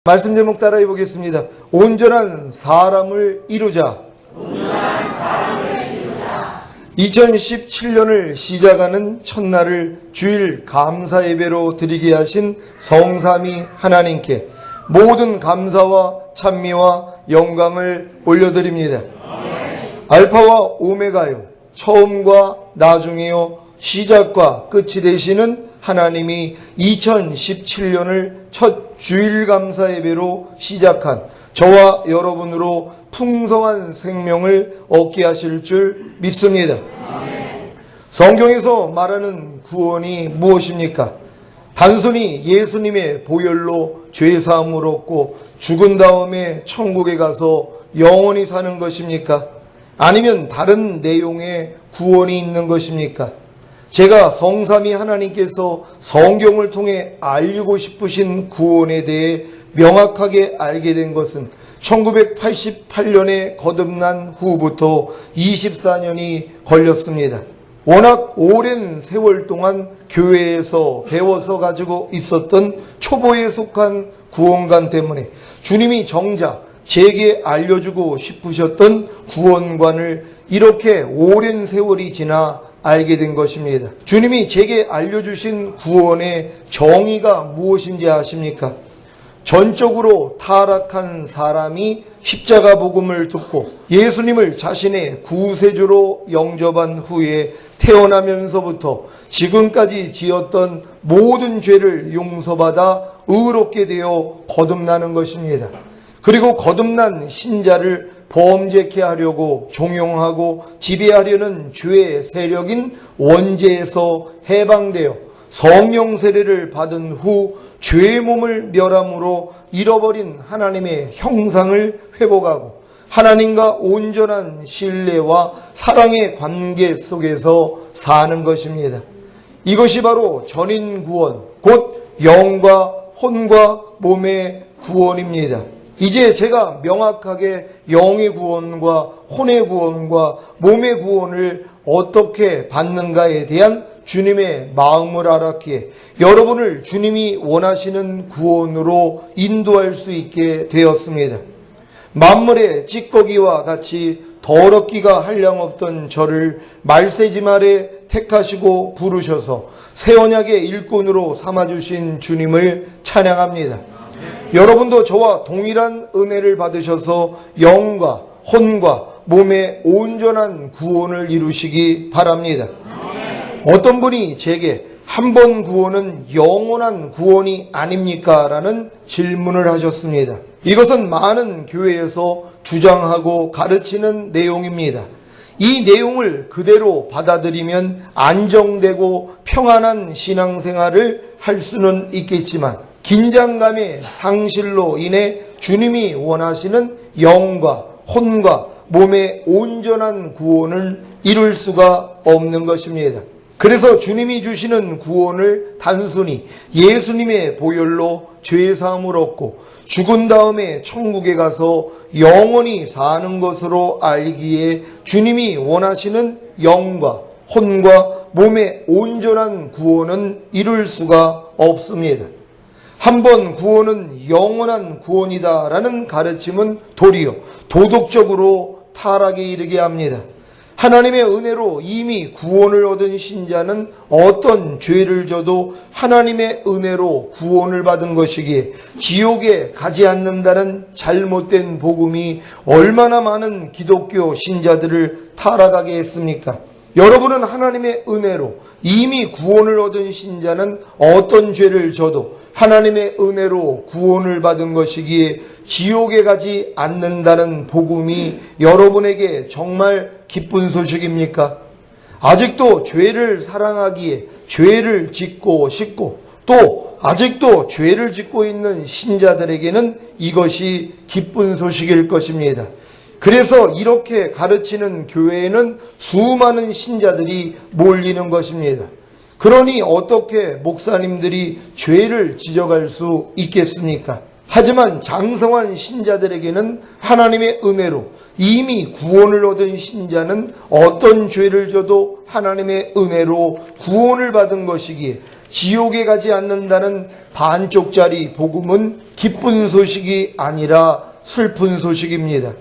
말씀 제목 따라해 보겠습니다. 온전한 사람을 이루자. 2017년을 시작하는 첫날을 주일 감사 예배로 드리게 하신 성삼위 하나님께 모든 감사와 찬미와 영광을 올려드립니다. 알파와 오메가요, 처음과 나중이요, 시작과 끝이 되시는 하나님이 2017년을 첫 주일 감사 예배로 시작한 저와 여러분으로 풍성한 생명을 얻게 하실 줄 믿습니다. 성경에서 말하는 구원이 무엇입니까? 단순히 예수님의 보혈로 죄사함을 얻고 죽은 다음에 천국에 가서 영원히 사는 것입니까? 아니면 다른 내용의 구원이 있는 것입니까? 제가 성삼위 하나님께서 성경을 통해 알리고 싶으신 구원에 대해 명확하게 알게 된 것은 1988년에 거듭난 후부터 24년이 걸렸습니다. 워낙 오랜 세월 동안 교회에서 배워서 가지고 있었던 초보에 속한 구원관 때문에 주님이 정작 제게 알려주고 싶으셨던 구원관을 이렇게 오랜 세월이 지나 알게 된 것입니다. 주님이 제게 알려주신 구원의 정의가 무엇인지 아십니까? 전적으로 타락한 사람이 십자가 복음을 듣고 예수님을 자신의 구세주로 영접한 후에 태어나면서부터 지금까지 지었던 모든 죄를 용서받아 의롭게 되어 거듭나는 것입니다. 그리고 거듭난 신자를 범죄케 하려고 종용하고 지배하려는 죄의 세력인 원죄에서 해방되어 성령 세례를 받은 후 죄의 몸을 멸함으로 잃어버린 하나님의 형상을 회복하고 하나님과 온전한 신뢰와 사랑의 관계 속에서 사는 것입니다. 이것이 바로 전인 구원, 곧 영과 혼과 몸의 구원입니다. 이제 제가 명확하게 영의 구원과 혼의 구원과 몸의 구원을 어떻게 받는가에 대한 주님의 마음을 알았기에 여러분을 주님이 원하시는 구원으로 인도할 수 있게 되었습니다. 만물의 찌꺼기와 같이 더럽기가 한량없던 저를 말세지말에 택하시고 부르셔서 새 언약의 일꾼으로 삼아주신 주님을 찬양합니다. 여러분도 저와 동일한 은혜를 받으셔서 영과 혼과 몸의 온전한 구원을 이루시기 바랍니다. 어떤 분이 제게 한 번 구원은 영원한 구원이 아닙니까? 라는 질문을 하셨습니다. 이것은 많은 교회에서 주장하고 가르치는 내용입니다. 이 내용을 그대로 받아들이면 안정되고 평안한 신앙생활을 할 수는 있겠지만 긴장감의 상실로 인해 주님이 원하시는 영과 혼과 몸의 온전한 구원을 이룰 수가 없는 것입니다. 그래서 주님이 주시는 구원을 단순히 예수님의 보혈로 죄사함을 얻고 죽은 다음에 천국에 가서 영원히 사는 것으로 알기에 주님이 원하시는 영과 혼과 몸의 온전한 구원은 이룰 수가 없습니다. 한번 구원은 영원한 구원이다라는 가르침은 도리어 도덕적으로 타락에 이르게 합니다. 하나님의 은혜로 이미 구원을 얻은 신자는 어떤 죄를 져도 하나님의 은혜로 구원을 받은 것이기에 지옥에 가지 않는다는 잘못된 복음이 얼마나 많은 기독교 신자들을 타락하게 했습니까? 여러분은 하나님의 은혜로 이미 구원을 얻은 신자는 어떤 죄를 져도 하나님의 은혜로 구원을 받은 것이기에 지옥에 가지 않는다는 복음이 여러분에게 정말 기쁜 소식입니까? 아직도 죄를 사랑하기에 죄를 짓고 싶고 또 아직도 죄를 짓고 있는 신자들에게는 이것이 기쁜 소식일 것입니다. 그래서 이렇게 가르치는 교회에는 수많은 신자들이 몰리는 것입니다. 그러니 어떻게 목사님들이 죄를 지적할 수 있겠습니까? 하지만 장성한 신자들에게는 하나님의 은혜로 이미 구원을 얻은 신자는 어떤 죄를 져도 하나님의 은혜로 구원을 받은 것이기에 지옥에 가지 않는다는 반쪽짜리 복음은 기쁜 소식이 아니라 슬픈 소식입니다.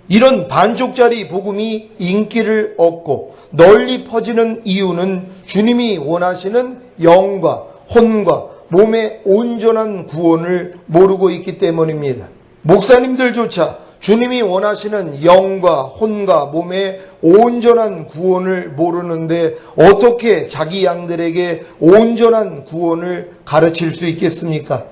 이런 반쪽짜리 복음이 인기를 얻고 널리 퍼지는 이유는 주님이 원하시는 영과 혼과 몸의 온전한 구원을 모르고 있기 때문입니다. 목사님들조차 주님이 원하시는 영과 혼과 몸의 온전한 구원을 모르는데 어떻게 자기 양들에게 온전한 구원을 가르칠 수 있겠습니까?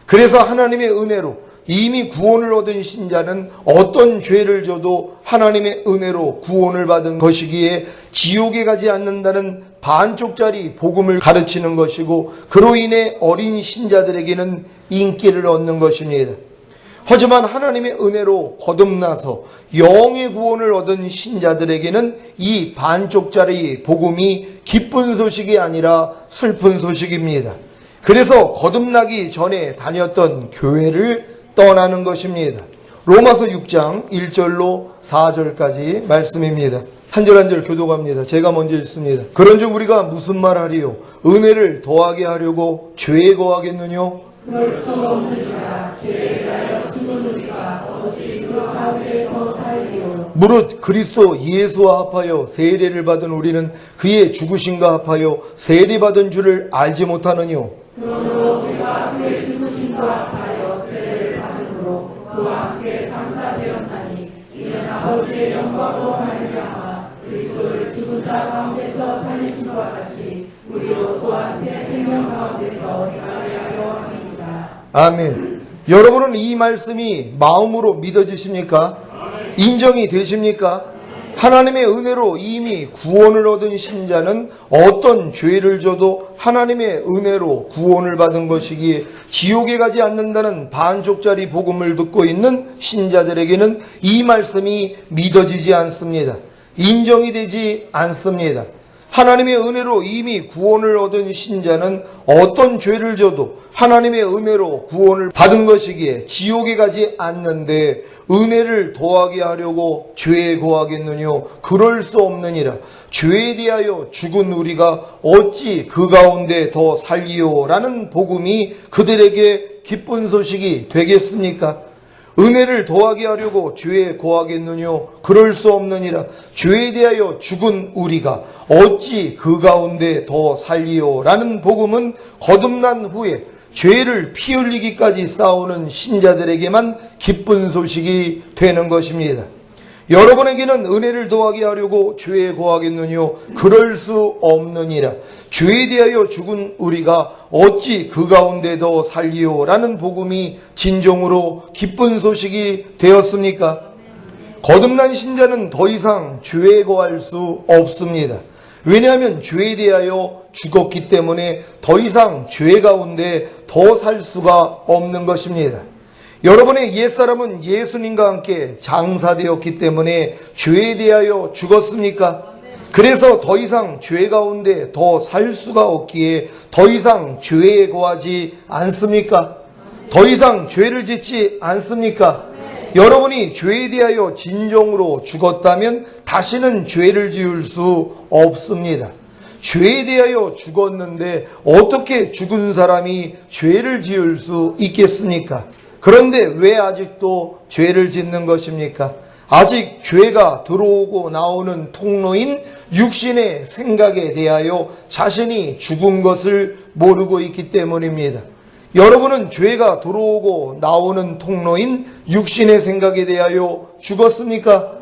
그래서 하나님의 은혜로 이미 구원을 얻은 신자는 어떤 죄를 져도 하나님의 은혜로 구원을 받은 것이기에 지옥에 가지 않는다는 반쪽짜리 복음을 가르치는 것이고, 그로 인해 어린 신자들에게는 인기를 얻는 것입니다. 하지만 하나님의 은혜로 거듭나서 영의 구원을 얻은 신자들에게는 이 반쪽짜리 복음이 기쁜 소식이 아니라 슬픈 소식입니다. 그래서 거듭나기 전에 다녔던 교회를 떠나는 것입니다. 로마서 6장 1절로 4절까지 말씀입니다. 한 절 한 절 교독합니다. 제가 먼저 읽습니다. 그런즉 우리가 무슨 말하리요? 은혜를 더하게 하려고 죄에 거하겠느뇨? 그럴 수 없느니라. 죄에 대하여 죽은 우리가 어찌 그 가운데 더 살리요? 무릇 그리스도 예수와 합하여 세례를 받은 우리는 그의 죽으심과 합하여 세례받은 줄을 알지 못하느뇨? 그러므로 우리가 그의 죽으심과 합하여 세례를 받음으로 그와 함께 장사되었나니 이는 아버지의 영광으로 말미암아 그리스도를 죽은 자 가운데서 살리신 것 같이 우리도 또한 새 생명 가운데서 행하게 하려 함이니라. 아멘. 여러분은 이 말씀이 마음으로 믿어지십니까? 인정이 되십니까? 하나님의 은혜로 이미 구원을 얻은 신자는 어떤 죄를 져도 하나님의 은혜로 구원을 받은 것이기에 지옥에 가지 않는다는 반쪽짜리 복음을 듣고 있는 신자들에게는 이 말씀이 믿어지지 않습니다. 인정이 되지 않습니다. 하나님의 은혜로 이미 구원을 얻은 신자는 어떤 죄를 져도 하나님의 은혜로 구원을 받은 것이기에 지옥에 가지 않는데 은혜를 더하게 하려고 죄에 거하겠느뇨? 그럴 수 없느니라. 죄에 대하여 죽은 우리가 어찌 그 가운데 더 살리요? 라는 복음이 그들에게 기쁜 소식이 되겠습니까? 은혜를 더하게 하려고 죄에 거하겠느뇨? 그럴 수 없느니라. 죄에 대하여 죽은 우리가 어찌 그 가운데 더 살리요? 라는 복음은 거듭난 후에 죄를 피 흘리기까지 싸우는 신자들에게만 기쁜 소식이 되는 것입니다. 여러분에게는 은혜를 더하게 하려고 죄에 거하겠느뇨? 그럴 수 없느니라. 죄에 대하여 죽은 우리가 어찌 그 가운데 더 살리요? 라는 복음이 진정으로 기쁜 소식이 되었습니까? 거듭난 신자는 더 이상 죄에 거할 수 없습니다. 왜냐하면 죄에 대하여 죽었기 때문에 더 이상 죄 가운데 더 살 수가 없는 것입니다. 여러분의 옛사람은 예수님과 함께 장사되었기 때문에 죄에 대하여 죽었습니까? 그래서 더 이상 죄 가운데 더 살 수가 없기에 더 이상 죄에 거하지 않습니까? 더 이상 죄를 짓지 않습니까? 여러분이 죄에 대하여 진정으로 죽었다면 다시는 죄를 지을 수 없습니다. 죄에 대하여 죽었는데 어떻게 죽은 사람이 죄를 지을 수 있겠습니까? 그런데 왜 아직도 죄를 짓는 것입니까? 아직 죄가 들어오고 나오는 통로인 육신의 생각에 대하여 자신이 죽은 것을 모르고 있기 때문입니다. 여러분은 죄가 들어오고 나오는 통로인 육신의 생각에 대하여 죽었습니까?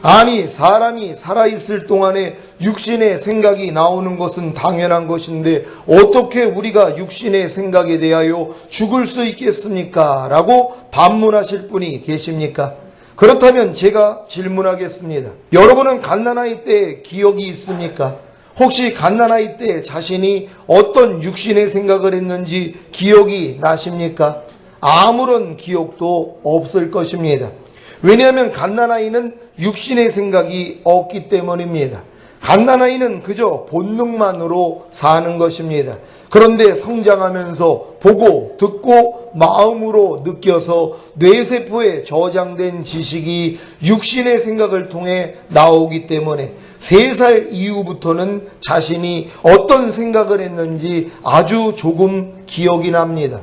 아니, 사람이 살아있을 동안에 육신의 생각이 나오는 것은 당연한 것인데 어떻게 우리가 육신의 생각에 대하여 죽을 수 있겠습니까? 라고 반문하실 분이 계십니까? 그렇다면 제가 질문하겠습니다. 여러분은 갓난아이 때 기억이 있습니까? 혹시 갓난아이 때 자신이 어떤 육신의 생각을 했는지 기억이 나십니까? 아무런 기억도 없을 것입니다. 왜냐하면 갓난아이는 육신의 생각이 없기 때문입니다. 갓난아이는 그저 본능만으로 사는 것입니다. 그런데 성장하면서 보고 듣고 마음으로 느껴서 뇌세포에 저장된 지식이 육신의 생각을 통해 나오기 때문에 3살 이후부터는 자신이 어떤 생각을 했는지 아주 조금 기억이 납니다.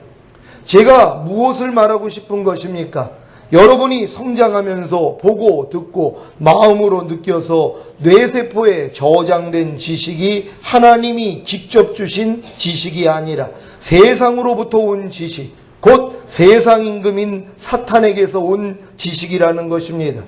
제가 무엇을 말하고 싶은 것입니까? 여러분이 성장하면서 보고 듣고 마음으로 느껴서 뇌세포에 저장된 지식이 하나님이 직접 주신 지식이 아니라 세상으로부터 온 지식, 곧 세상 임금인 사탄에게서 온 지식이라는 것입니다.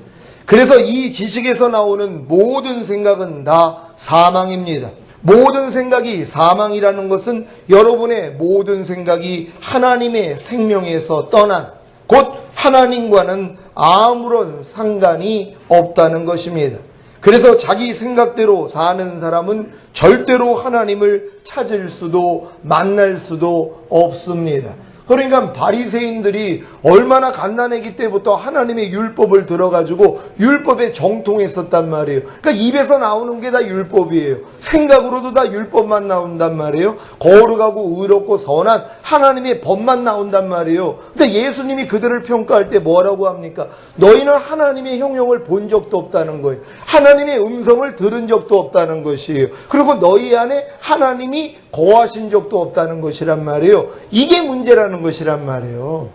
그래서 이 지식에서 나오는 모든 생각은 다 사망입니다. 모든 생각이 사망이라는 것은 여러분의 모든 생각이 하나님의 생명에서 떠난, 곧 하나님과는 아무런 상관이 없다는 것입니다. 그래서 자기 생각대로 사는 사람은 절대로 하나님을 찾을 수도 만날 수도 없습니다. 그러니까 바리새인들이 얼마나 갓난아기 때부터 하나님의 율법을 들어가지고 율법에 정통했었단 말이에요. 그러니까 입에서 나오는 게 다 율법이에요. 생각으로도 다 율법만 나온단 말이에요. 거룩하고 의롭고 선한 하나님의 법만 나온단 말이에요. 근데 예수님이 그들을 평가할 때 뭐라고 합니까? 너희는 하나님의 형용을 본 적도 없다는 거예요. 하나님의 음성을 들은 적도 없다는 것이에요. 그리고 너희 안에 하나님이 거하신 적도 없다는 것이란 말이에요. 이게 문제라는 것이란 말이에요.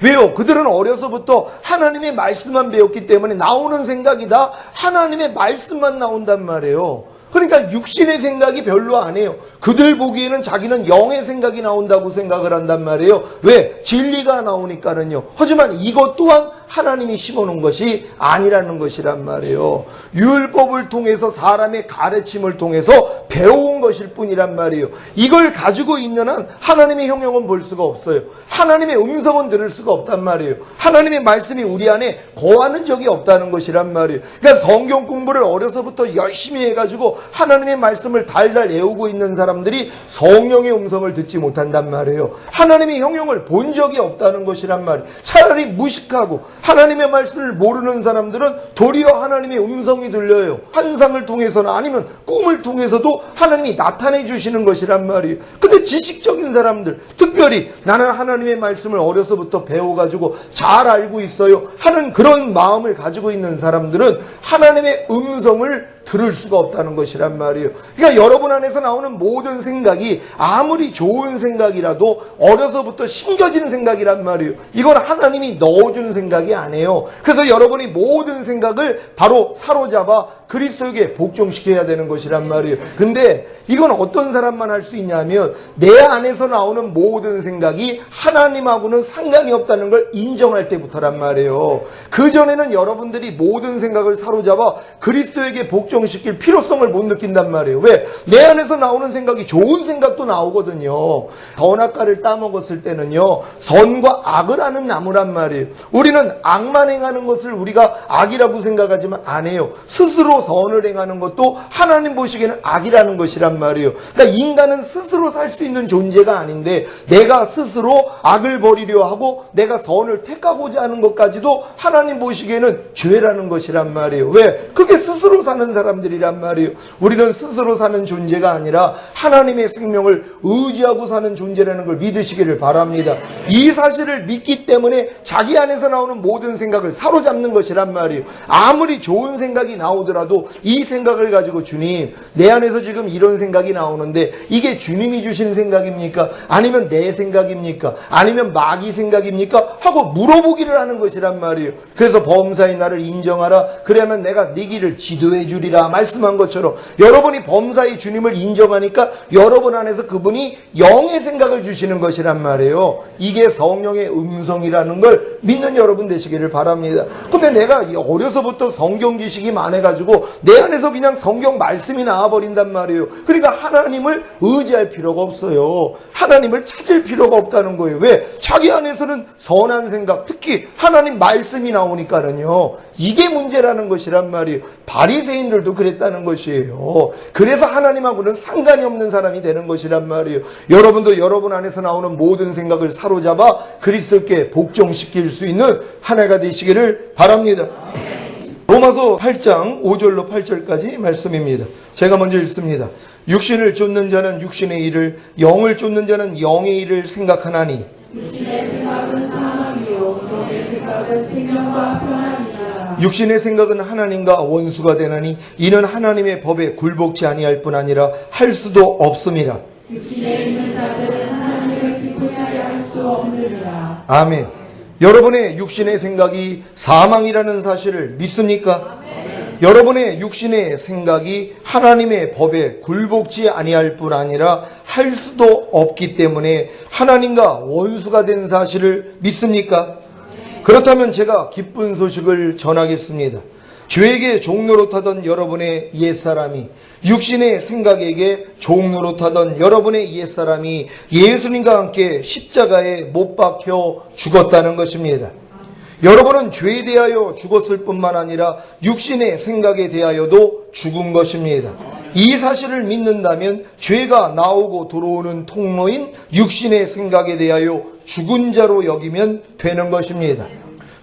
왜요? 그들은 어려서부터 하나님의 말씀만 배웠기 때문에 나오는 생각이 다 하나님의 말씀만 나온단 말이에요. 그러니까 육신의 생각이 별로 안 해요. 그들 보기에는 자기는 영의 생각이 나온다고 생각을 한단 말이에요. 왜? 진리가 나오니까는요. 하지만 이것 또한 하나님이 심어놓은 것이 아니라는 것이란 말이에요. 율법을 통해서 사람의 가르침을 통해서 배워온 것일 뿐이란 말이에요. 이걸 가지고 있는 한 하나님의 형용은 볼 수가 없어요. 하나님의 음성은 들을 수가 없단 말이에요. 하나님의 말씀이 우리 안에 거하는 적이 없다는 것이란 말이에요. 그러니까 성경 공부를 어려서부터 열심히 해가지고 하나님의 말씀을 달달 외우고 있는 사람들이 성령의 음성을 듣지 못한단 말이에요. 하나님의 형용을 본 적이 없다는 것이란 말이에요. 차라리 무식하고 하나님의 말씀을 모르는 사람들은 도리어 하나님의 음성이 들려요. 환상을 통해서나 아니면 꿈을 통해서도 하나님이 나타내 주시는 것이란 말이에요. 근데 지식적인 사람들, 특별히 나는 하나님의 말씀을 어려서부터 배워가지고 잘 알고 있어요 하는 그런 마음을 가지고 있는 사람들은 하나님의 음성을 들을 수가 없다는 것이란 말이에요. 그러니까 여러분 안에서 나오는 모든 생각이 아무리 좋은 생각이라도 어려서부터 심겨진 생각이란 말이에요. 이건 하나님이 넣어준 생각이 아니에요. 그래서 여러분이 모든 생각을 바로 사로잡아 그리스도에게 복종시켜야 되는 것이란 말이에요. 근데 이건 어떤 사람만 할 수 있냐면 내 안에서 나오는 모든 생각이 하나님하고는 상관이 없다는 걸 인정할 때부터란 말이에요. 그전에는 여러분들이 모든 생각을 사로잡아 그리스도에게 복종시킬 필요성을 못 느낀단 말이에요. 왜? 내 안에서 나오는 생각이 좋은 생각도 나오거든요. 선악과를 따먹었을 때는요, 선과 악을 아는 나무란 말이에요. 우리는 악만 행하는 것을 우리가 악이라고 생각하지만 안 해요. 스스로 선을 행하는 것도 하나님 보시기에는 악이라는 것이란 말이에요. 그러니까 인간은 스스로 살 수 있는 존재가 아닌데 내가 스스로 악을 버리려 하고 내가 선을 택하고자 하는 것까지도 하나님 보시기에는 죄라는 것이란 말이에요. 왜? 그게 스스로 사는 사람들이란 말이에요. 우리는 스스로 사는 존재가 아니라 하나님의 생명을 의지하고 사는 존재라는 걸 믿으시기를 바랍니다. 이 사실을 믿기 때문에 자기 안에서 나오는 모든 생각을 사로잡는 것이란 말이에요. 아무리 좋은 생각이 나오더라도 이 생각을 가지고 주님, 내 안에서 지금 이런 생각이 나오는데 이게 주님이 주신 생각입니까? 아니면 내 생각입니까? 아니면 마귀 생각입니까? 하고 물어보기를 하는 것이란 말이에요. 그래서 범사의 나를 인정하라. 그러면 내가 네 길을 지도해 주리라 말씀한 것처럼 여러분이 범사의 주님을 인정하니까 여러분 안에서 그분이 영의 생각을 주시는 것이란 말이에요. 이게 성령의 음성이라는 걸 믿는 여러분 되시기를 바랍니다. 근데 내가 어려서부터 성경 지식이 많아가지고 내 안에서 그냥 성경 말씀이 나와버린단 말이에요. 그러니까 하나님을 의지할 필요가 없어요. 하나님을 찾을 필요가 없다는 거예요. 왜? 자기 안에서는 선한 생각, 특히 하나님 말씀이 나오니까는요. 이게 문제라는 것이란 말이에요. 바리새인들도 그랬다는 것이에요. 그래서 하나님하고는 상관이 없는 사람이 되는 것이란 말이에요. 여러분도 여러분 안에서 나오는 모든 생각을 사로잡아 그리스도께 복종시킬 수 있는 한 해가 되시기를 바랍니다. 로마서 8장 5절로 8절까지 말씀입니다. 제가 먼저 읽습니다. 육신을 쫓는 자는 육신의 일을, 영을 쫓는 자는 영의 일을 생각하나니 육신의 생각은 사망이요 영의 생각은 생명과 평안이라. 육신의 생각은 하나님과 원수가 되나니 이는 하나님의 법에 굴복치 아니할 뿐 아니라 할 수도 없음이라. 육신에 있는 자들은 하나님을 기쁘시게 할 수 없느니라. 아멘. 여러분의 육신의 생각이 사망이라는 사실을 믿습니까? 여러분의 육신의 생각이 하나님의 법에 굴복지 아니할 뿐 아니라 할 수도 없기 때문에 하나님과 원수가 된 사실을 믿습니까? 그렇다면 제가 기쁜 소식을 전하겠습니다. 죄에게 종노릇하던 여러분의 옛사람이, 육신의 생각에게 종노릇하던 여러분의 옛사람이 예수님과 함께 십자가에 못 박혀 죽었다는 것입니다. 여러분은 죄에 대하여 죽었을 뿐만 아니라 육신의 생각에 대하여도 죽은 것입니다. 이 사실을 믿는다면 죄가 나오고 들어오는 통로인 육신의 생각에 대하여 죽은 자로 여기면 되는 것입니다.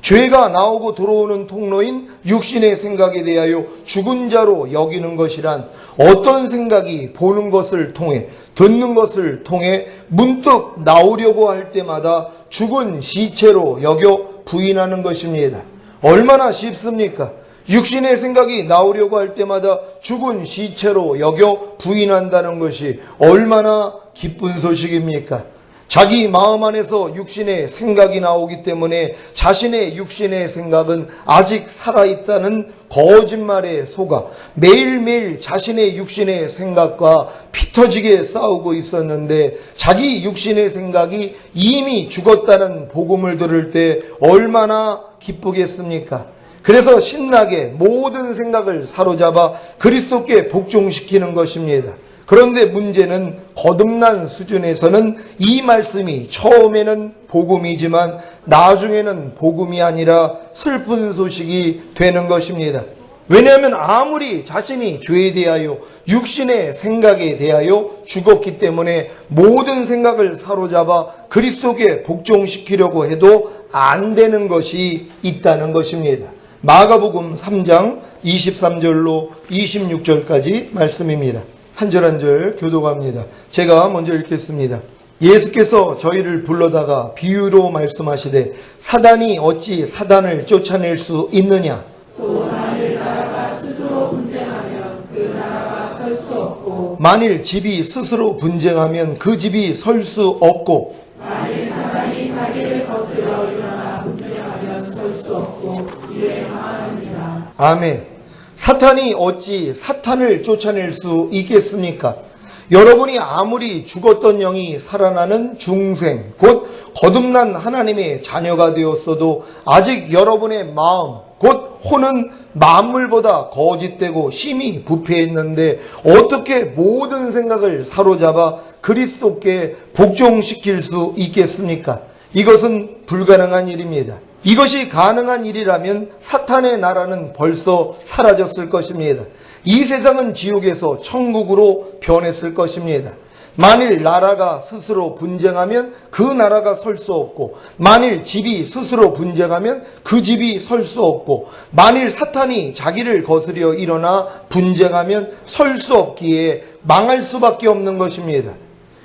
죄가 나오고 들어오는 통로인 육신의 생각에 대하여 죽은 자로 여기는 것이란 어떤 생각이 보는 것을 통해 듣는 것을 통해 문득 나오려고 할 때마다 죽은 시체로 여겨 부인하는 것입니다. 얼마나 쉽습니까? 육신의 생각이 나오려고 할 때마다 죽은 시체로 여겨 부인한다는 것이 얼마나 기쁜 소식입니까? 자기 마음 안에서 육신의 생각이 나오기 때문에 자신의 육신의 생각은 아직 살아있다는 거짓말에 속아 매일매일 자신의 육신의 생각과 피터지게 싸우고 있었는데 자기 육신의 생각이 이미 죽었다는 복음을 들을 때 얼마나 기쁘겠습니까? 그래서 신나게 모든 생각을 사로잡아 그리스도께 복종시키는 것입니다. 그런데 문제는 거듭난 수준에서는 이 말씀이 처음에는 복음이지만 나중에는 복음이 아니라 슬픈 소식이 되는 것입니다. 왜냐하면 아무리 자신이 죄에 대하여 육신의 생각에 대하여 죽었기 때문에 모든 생각을 사로잡아 그리스도께 복종시키려고 해도 안 되는 것이 있다는 것입니다. 마가복음 3장 23절로 26절까지 말씀입니다. 한 절 한 절 교독합니다. 제가 먼저 읽겠습니다. 예수께서 저희를 불러다가 비유로 말씀하시되 사단이 어찌 사단을 쫓아낼 수 있느냐? 또 만일 나라가 스스로 분쟁하면 그 나라가 설 수 없고 만일 집이 스스로 분쟁하면 그 집이 설 수 없고 만일 사단이 자기를 거스려 일어나 분쟁하면 설 수 없고 이에 망하느니라. 아멘. 사탄이 어찌 사탄을 쫓아낼 수 있겠습니까? 여러분이 아무리 죽었던 영이 살아나는 중생, 곧 거듭난 하나님의 자녀가 되었어도 아직 여러분의 마음, 곧 혼은 만물보다 거짓되고 심히 부패했는데 어떻게 모든 생각을 사로잡아 그리스도께 복종시킬 수 있겠습니까? 이것은 불가능한 일입니다. 이것이 가능한 일이라면 사탄의 나라는 벌써 사라졌을 것입니다. 이 세상은 지옥에서 천국으로 변했을 것입니다. 만일 나라가 스스로 분쟁하면 그 나라가 설 수 없고, 만일 집이 스스로 분쟁하면 그 집이 설 수 없고, 만일 사탄이 자기를 거스려 일어나 분쟁하면 설 수 없기에 망할 수밖에 없는 것입니다.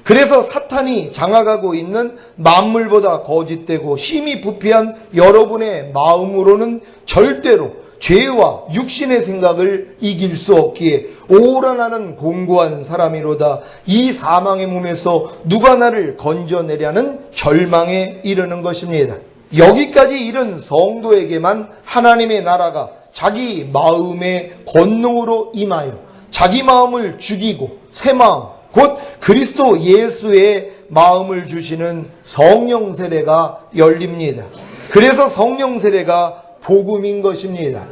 그래서 사탄이 장악하고 있는 만물보다 거짓되고 심히 부패한 여러분의 마음으로는 절대로 죄와 육신의 생각을 이길 수 없기에 오라 나는 공고한 사람이로다. 이 사망의 몸에서 누가 나를 건져내려는 절망에 이르는 것입니다. 여기까지 이른 성도에게만 하나님의 나라가 자기 마음의 권능으로 임하여 자기 마음을 죽이고 새 마음, 곧 그리스도 예수의 마음을 주시는 성령 세례가 열립니다. 그래서 성령 세례가 복음인 것입니다.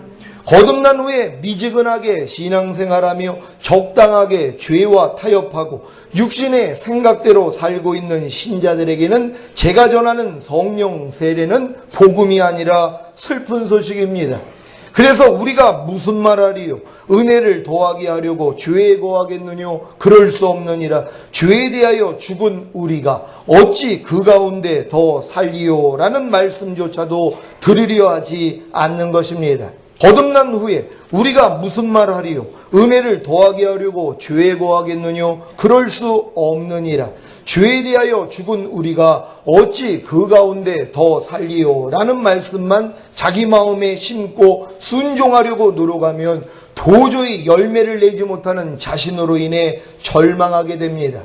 거듭난 후에 미지근하게 신앙생활하며 적당하게 죄와 타협하고 육신의 생각대로 살고 있는 신자들에게는 제가 전하는 성령 세례는 복음이 아니라 슬픈 소식입니다. 그래서 우리가 무슨 말하리요? 은혜를 더하게 하려고 죄에 거하겠느뇨? 그럴 수 없느니라. 죄에 대하여 죽은 우리가 어찌 그 가운데 더 살리요? 라는 말씀조차도 들으려 하지 않는 것입니다. 거듭난 후에 우리가 무슨 말 하리요? 은혜를 더하게 하려고 죄에 거하겠느뇨? 그럴 수 없느니라. 죄에 대하여 죽은 우리가 어찌 그 가운데 더 살리요? 라는 말씀만 자기 마음에 심고 순종하려고 노력하면 도저히 열매를 내지 못하는 자신으로 인해 절망하게 됩니다.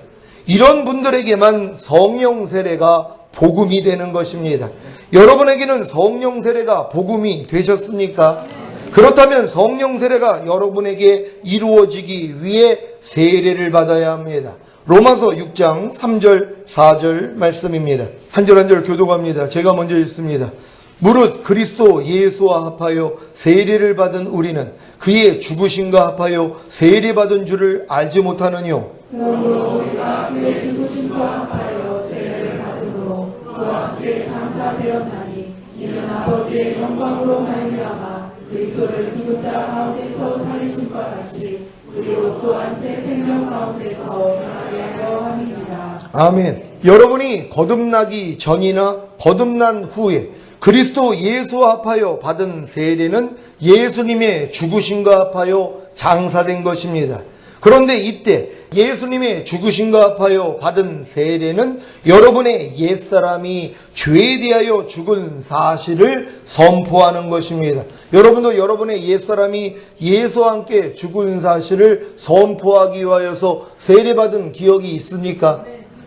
이런 분들에게만 성령 세례가 복음이 되는 것입니다. 여러분에게는 성령 세례가 복음이 되셨습니까? 그렇다면 성령 세례가 여러분에게 이루어지기 위해 세례를 받아야 합니다. 로마서 6장 3절 4절 말씀입니다. 한 절 한 절 교독합니다. 제가 먼저 읽습니다. 무릇 그리스도 예수와 합하여 세례를 받은 우리는 그의 죽으심과 합하여 세례받은 줄을 알지 못하느뇨? 그러므로 우리가 그의 죽으심과 합하여 세례를 받음으로 그와 함께 장사되었나니 이는 아버지의 영광으로 말미암아 그리스도를 죽은 자 가운데서 살리심과 같이 그리고 또한 새 생명 가운데서 변하게 하려 함이니라. 아멘. 여러분이 거듭나기 전이나 거듭난 후에 그리스도 예수와 합하여 받은 세례는 예수님의 죽으심과 합하여 장사된 것입니다. 그런데 이때 예수님의 죽으심과 합하여 받은 세례는 여러분의 옛사람이 죄에 대하여 죽은 사실을 선포하는 것입니다. 여러분도 여러분의 옛사람이 예수와 함께 죽은 사실을 선포하기 위하여서 세례받은 기억이 있습니까?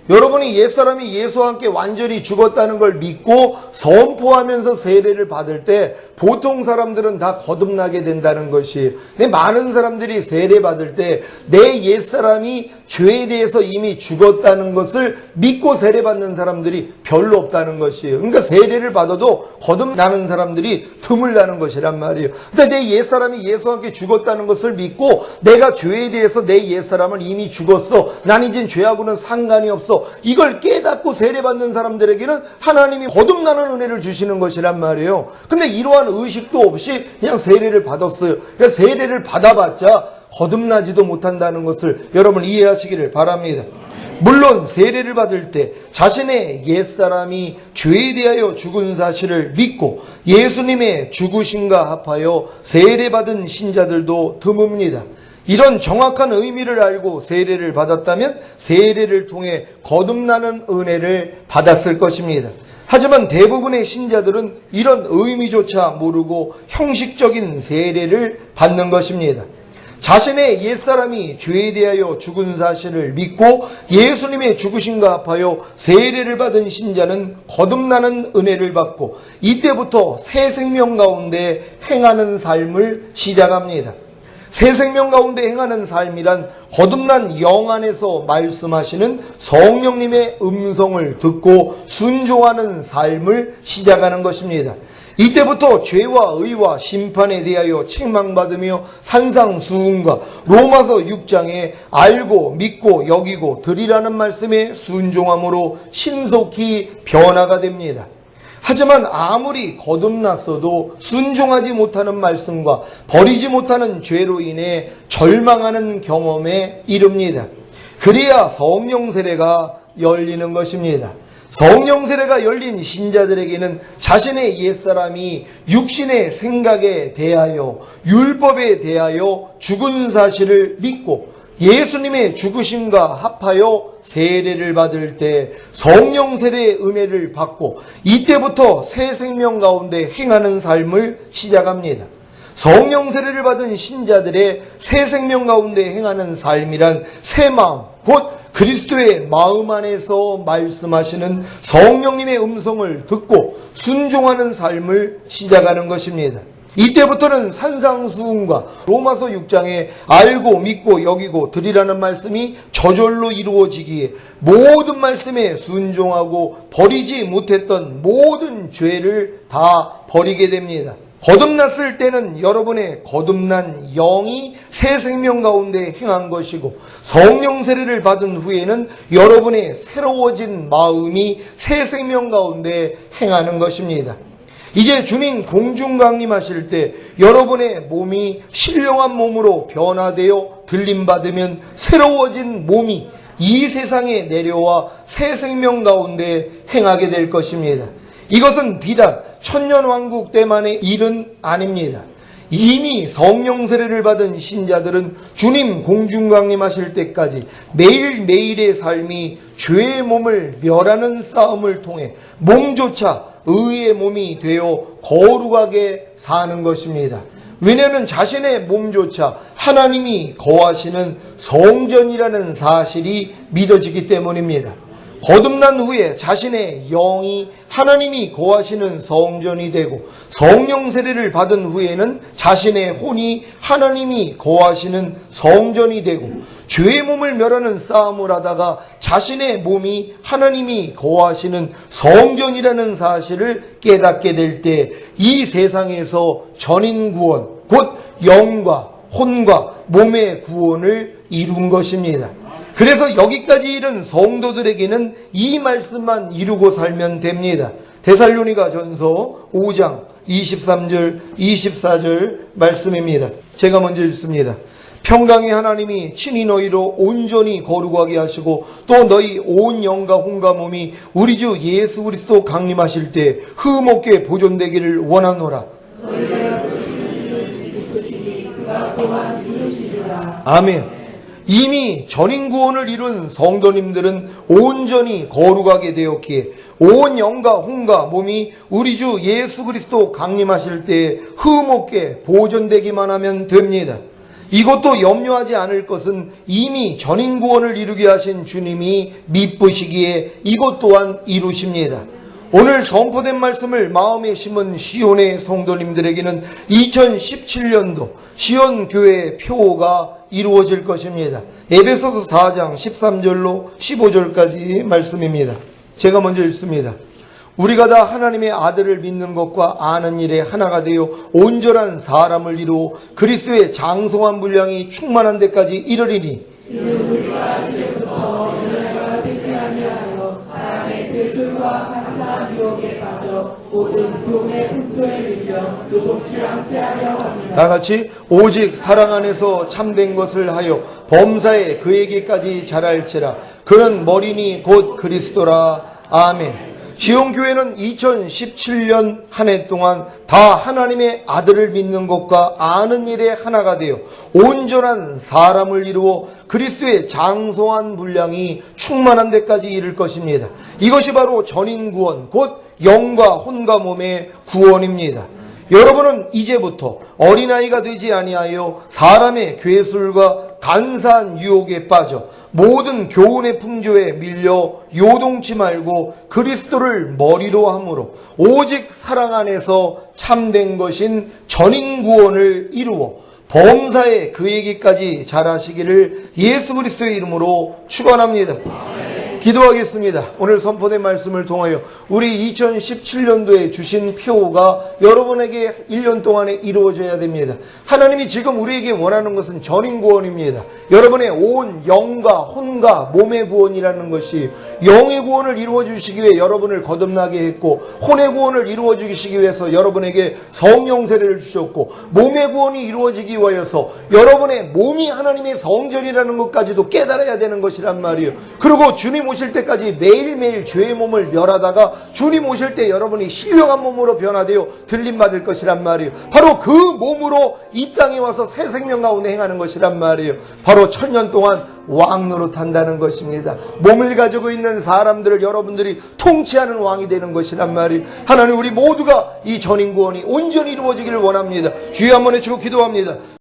여러분이 옛사람이 예수와 함께 완전히 죽었다는 걸 믿고 선포하면서 세례를 받을 때 보통 사람들은 다 거듭나게 된다는 것이에요. 근데 많은 사람들이 세례 받을 때 내 옛사람이 죄에 대해서 이미 죽었다는 것을 믿고 세례 받는 사람들이 별로 없다는 것이에요. 그러니까 세례를 받아도 거듭나는 사람들이 드물다는 것이란 말이에요. 근데 내 옛사람이 예수와 함께 죽었다는 것을 믿고 내가 죄에 대해서 내 옛사람은 이미 죽었어. 난 이젠 죄하고는 상관이 없어. 이걸 깨닫고 세례받는 사람들에게는 하나님이 거듭나는 은혜를 주시는 것이란 말이에요. 근데 이러한 의식도 없이 그냥 세례를 받았어요. 그러니까 세례를 받아봤자 거듭나지도 못한다는 것을 여러분 이해하시기를 바랍니다. 물론 세례를 받을 때 자신의 옛사람이 죄에 대하여 죽은 사실을 믿고 예수님의 죽으심과 합하여 세례받은 신자들도 드뭅니다. 이런 정확한 의미를 알고 세례를 받았다면 세례를 통해 거듭나는 은혜를 받았을 것입니다. 하지만 대부분의 신자들은 이런 의미조차 모르고 형식적인 세례를 받는 것입니다. 자신의 옛사람이 죄에 대하여 죽은 사실을 믿고 예수님의 죽으심과 합하여 세례를 받은 신자는 거듭나는 은혜를 받고 이때부터 새 생명 가운데 행하는 삶을 시작합니다. 새 생명 가운데 행하는 삶이란 거듭난 영 안에서 말씀하시는 성령님의 음성을 듣고 순종하는 삶을 시작하는 것입니다. 이때부터 죄와 의와 심판에 대하여 책망받으며 산상수훈과 로마서 6장에 알고 믿고 여기고 드리라는 말씀에 순종함으로 신속히 변화가 됩니다. 하지만 아무리 거듭났어도 순종하지 못하는 말씀과 버리지 못하는 죄로 인해 절망하는 경험에 이릅니다. 그래야 성령 세례가 열리는 것입니다. 성령 세례가 열린 신자들에게는 자신의 옛사람이 육신의 생각에 대하여 율법에 대하여 죽은 사실을 믿고 예수님의 죽으심과 합하여 세례를 받을 때 성령 세례의 은혜를 받고 이때부터 새 생명 가운데 행하는 삶을 시작합니다. 성령 세례를 받은 신자들의 새 생명 가운데 행하는 삶이란 새 마음, 곧 그리스도의 마음 안에서 말씀하시는 성령님의 음성을 듣고 순종하는 삶을 시작하는 것입니다. 이때부터는 산상수훈과 로마서 6장에 알고 믿고 여기고 드리라는 말씀이 저절로 이루어지기에 모든 말씀에 순종하고 버리지 못했던 모든 죄를 다 버리게 됩니다. 거듭났을 때는 여러분의 거듭난 영이 새 생명 가운데 행한 것이고 성령 세례를 받은 후에는 여러분의 새로워진 마음이 새 생명 가운데 행하는 것입니다. 이제 주님 공중 강림하실 때 여러분의 몸이 신령한 몸으로 변화되어 들림받으면 새로워진 몸이 이 세상에 내려와 새 생명 가운데 행하게 될 것입니다. 이것은 비단 천년왕국 때만의 일은 아닙니다. 이미 성령 세례를 받은 신자들은 주님 공중강림하실 때까지 매일매일의 삶이 죄의 몸을 멸하는 싸움을 통해 몸조차 의의 몸이 되어 거룩하게 사는 것입니다. 왜냐하면 자신의 몸조차 하나님이 거하시는 성전이라는 사실이 믿어지기 때문입니다. 거듭난 후에 자신의 영이 하나님이 거하시는 성전이 되고 성령 세례를 받은 후에는 자신의 혼이 하나님이 거하시는 성전이 되고 죄의 몸을 멸하는 싸움을 하다가 자신의 몸이 하나님이 거하시는 성전이라는 사실을 깨닫게 될 때 이 세상에서 전인구원, 곧 영과 혼과 몸의 구원을 이룬 것입니다. 그래서 여기까지 이른 성도들에게는 이 말씀만 이루고 살면 됩니다. 데살로니가 전서 5장 23절 24절 말씀입니다. 제가 먼저 읽습니다. 평강의 하나님이 친히 너희로 온전히 거룩하게 하시고 또 너희 온 영과 혼과 몸이 우리 주 예수 그리스도 강림하실 때 흠없게 보존되기를 원하노라. 아멘. 이미 전인구원을 이룬 성도님들은 온전히 거룩하게 되었기에 온 영과 혼과 몸이 우리 주 예수 그리스도 강림하실 때 흠없게 보존되기만 하면 됩니다. 이것도 염려하지 않을 것은 이미 전인구원을 이루게 하신 주님이 미쁘시기에 이것 또한 이루십니다. 오늘 선포된 말씀을 마음에 심은 시온의 성도님들에게는 2017년도 시온교회의 표가 이루어질 것입니다. 에베소서 4장 13절로 15절까지 말씀입니다. 제가 먼저 읽습니다. 우리가 다 하나님의 아들을 믿는 것과 아는 일에 하나가 되어 온전한 사람을 이루어 그리스도의 장성한 분량이 충만한 데까지 이르리니 이는 우리가 이제부터 은혜가 되지 아니하여 사람의 괴술과 간사한 유혹에 빠져 모든 교훈의 풍조에 밀려 요동치 않게 하려 합니다. 다 같이 오직 사랑 안에서 참된 것을 하여 범사에 그에게까지 자랄지라. 그는 머리니 곧 그리스도라. 아멘. 시온교회는 2017년 한 해 동안 다 하나님의 아들을 믿는 것과 아는 일에 하나가 되어 온전한 사람을 이루어 그리스도의 장성한 분량이 충만한 데까지 이를 것입니다. 이것이 바로 전인구원, 곧 영과 혼과 몸의 구원입니다. 여러분은 이제부터 어린아이가 되지 아니하여 사람의 괴술과 간사한 유혹에 빠져 모든 교훈의 풍조에 밀려 요동치 말고 그리스도를 머리로 함으로 오직 사랑 안에서 참된 것인 전인구원을 이루어 범사에 그에게까지 잘하시기를 예수 그리스도의 이름으로 축원합니다. 기도하겠습니다. 오늘 선포된 말씀을 통하여 우리 2017년도에 주신 표가 여러분에게 1년 동안에 이루어져야 됩니다. 하나님이 지금 우리에게 원하는 것은 전인구원입니다. 여러분의 온 영과 혼과 몸의 구원이라는 것이 영의 구원을 이루어 주시기 위해 여러분을 거듭나게 했고 혼의 구원을 이루어 주시기 위해서 여러분에게 성령 세례를 주셨고 몸의 구원이 이루어지기 위해서 여러분의 몸이 하나님의 성전이라는 것까지도 깨달아야 되는 것이란 말이에요. 그리고 주님 오실 때까지 매일매일 죄의 몸을 멸하다가 주님 오실 때 여러분이 신령한 몸으로 변화되어 들림받을 것이란 말이에요. 바로 그 몸으로 이 땅에 와서 새 생명 가운데 행하는 것이란 말이에요. 바로 1000년 동안 왕 노릇한다는 것입니다. 몸을 가지고 있는 사람들을 여러분들이 통치하는 왕이 되는 것이란 말이에요. 하나님, 우리 모두가 이 전인구원이 온전히 이루어지기를 원합니다. 주여 한번 외치고 기도합니다.